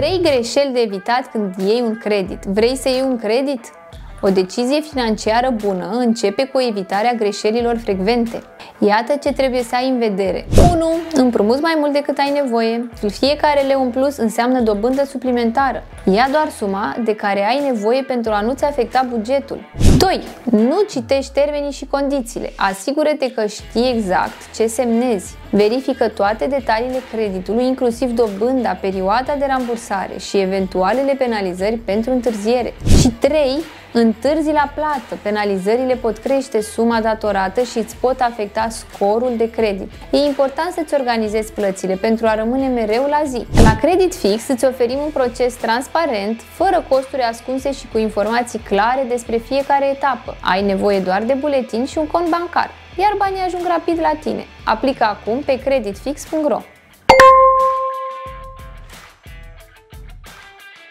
3 greșeli de evitat când iei un credit. Vrei să iei un credit? O decizie financiară bună începe cu evitarea greșelilor frecvente. Iată ce trebuie să ai în vedere. 1. Împrumuți mai mult decât ai nevoie. Fiecare leu în plus înseamnă dobândă suplimentară. Ia doar suma de care ai nevoie pentru a nu-ți afecta bugetul. 2. Nu citești termenii și condițiile. Asigură-te că știi exact ce semnezi. Verifică toate detaliile creditului, inclusiv dobânda, perioada de rambursare și eventualele penalizări pentru întârziere. Și 3. Întârzi la plată. Penalizările pot crește suma datorată și îți pot afecta scorul de credit. E important să-ți organizezi plățile pentru a rămâne mereu la zi. La Credit Fix îți oferim un proces transparent, fără costuri ascunse și cu informații clare despre fiecare etapă. Ai nevoie doar de buletin și un cont bancar, iar banii ajung rapid la tine. Aplică acum pe creditfix.ro.